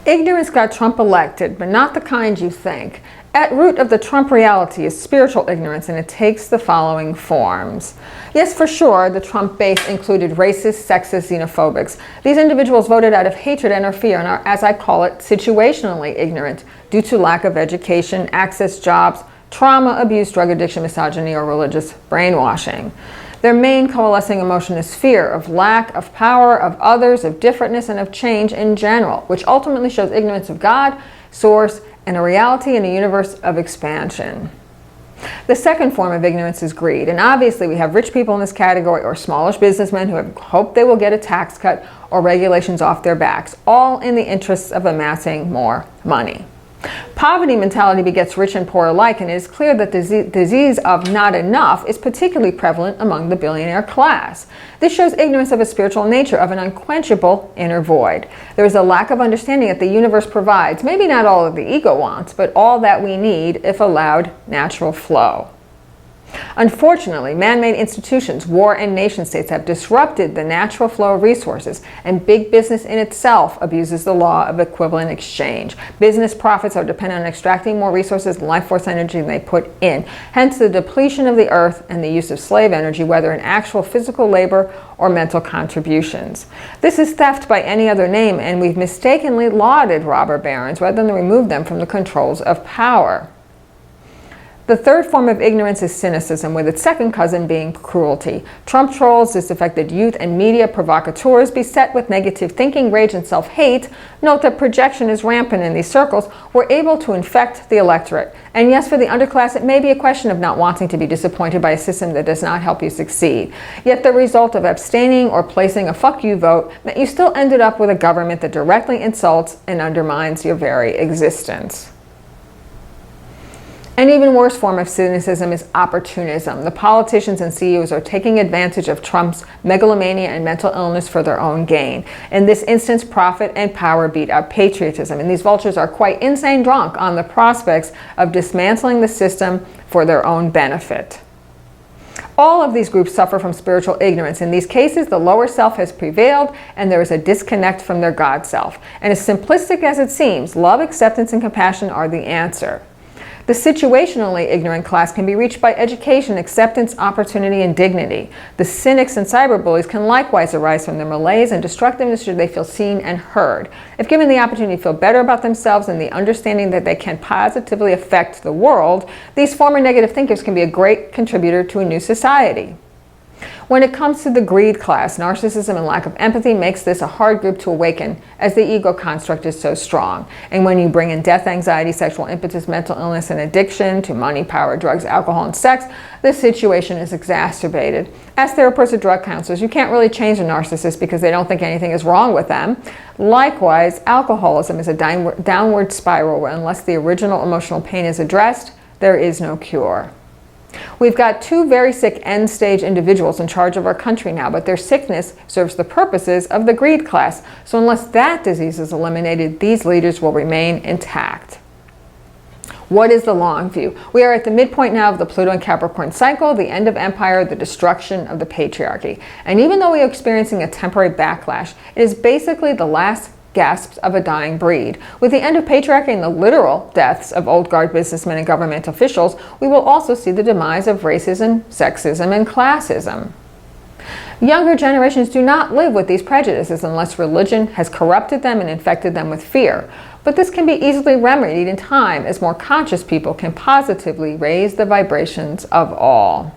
Ignorance got Trump elected, but not the kind you think. At root of the Trump reality is spiritual ignorance, and it takes the following forms. Yes, for sure, the Trump base included racist, sexist, xenophobics. These individuals voted out of hatred and or fear and are, as I call it, situationally ignorant due to lack of education, access, jobs, trauma, abuse, drug addiction, misogyny, or religious brainwashing. Their main coalescing emotion is fear of lack of power, of others, of differentness, and of change in general, which ultimately shows ignorance of God, source, and a reality in a universe of expansion. The second form of ignorance is greed, and obviously we have rich people in this category or smallish businessmen who hope they will get a tax cut or regulations off their backs, all in the interests of amassing more money. Poverty mentality begets rich and poor alike, and it is clear that the disease of not enough is particularly prevalent among the billionaire class. This shows ignorance of a spiritual nature, of an unquenchable inner void. There is a lack of understanding that the universe provides, maybe not all of the ego wants, but all that we need if allowed natural flow. Unfortunately, man-made institutions, war, and nation-states have disrupted the natural flow of resources, and big business in itself abuses the law of equivalent exchange. Business profits are dependent on extracting more resources and life force energy than they put in. Hence the depletion of the earth and the use of slave energy, whether in actual physical labor or mental contributions. This is theft by any other name, and we've mistakenly lauded robber barons rather than remove them from the controls of power. The third form of ignorance is cynicism, with its second cousin being cruelty. Trump trolls, disaffected youth, and media provocateurs beset with negative thinking, rage, and self-hate, note that projection is rampant in these circles, were able to infect the electorate. And yes, for the underclass, it may be a question of not wanting to be disappointed by a system that does not help you succeed. Yet the result of abstaining or placing a fuck you vote meant you still ended up with a government that directly insults and undermines your very existence. An even worse form of cynicism is opportunism. The politicians and CEOs are taking advantage of Trump's megalomania and mental illness for their own gain. In this instance, profit and power beat out patriotism, and these vultures are quite insane drunk on the prospects of dismantling the system for their own benefit. All of these groups suffer from spiritual ignorance. In these cases, the lower self has prevailed and there is a disconnect from their God self. And as simplistic as it seems, love, acceptance, and compassion are the answer. The situationally ignorant class can be reached by education, acceptance, opportunity, and dignity. The cynics and cyberbullies can likewise arise from their malaise and destructiveness should they feel seen and heard. If given the opportunity to feel better about themselves and the understanding that they can positively affect the world, these former negative thinkers can be a great contributor to a new society. When it comes to the greed class, narcissism and lack of empathy makes this a hard group to awaken, as the ego construct is so strong. And when you bring in death, anxiety, sexual impetus, mental illness, and addiction to money, power, drugs, alcohol, and sex, the situation is exacerbated. As therapists or drug counselors, you can't really change a narcissist because they don't think anything is wrong with them. Likewise, alcoholism is a downward spiral where unless the original emotional pain is addressed, there is no cure. We've got two very sick end-stage individuals in charge of our country now, but their sickness serves the purposes of the greed class. So unless that disease is eliminated, these leaders will remain intact. What is the long view? We are at the midpoint now of the Pluto and Capricorn cycle, the end of empire, the destruction of the patriarchy. And even though we are experiencing a temporary backlash, it is basically the last gasps of a dying breed. With the end of patriarchy and the literal deaths of old guard businessmen and government officials, we will also see the demise of racism, sexism, and classism. Younger generations do not live with these prejudices unless religion has corrupted them and infected them with fear. But this can be easily remedied in time as more conscious people can positively raise the vibrations of all.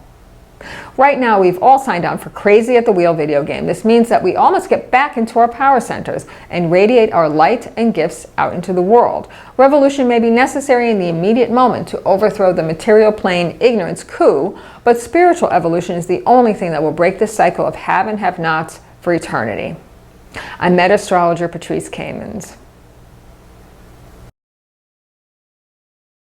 Right now, we've all signed on for Crazy at the Wheel video game. This means that we all must get back into our power centers and radiate our light and gifts out into the world. Revolution may be necessary in the immediate moment to overthrow the material plane ignorance coup, but spiritual evolution is the only thing that will break this cycle of have and have-nots for eternity. I'm Meta Astrologer Patrice Kamens.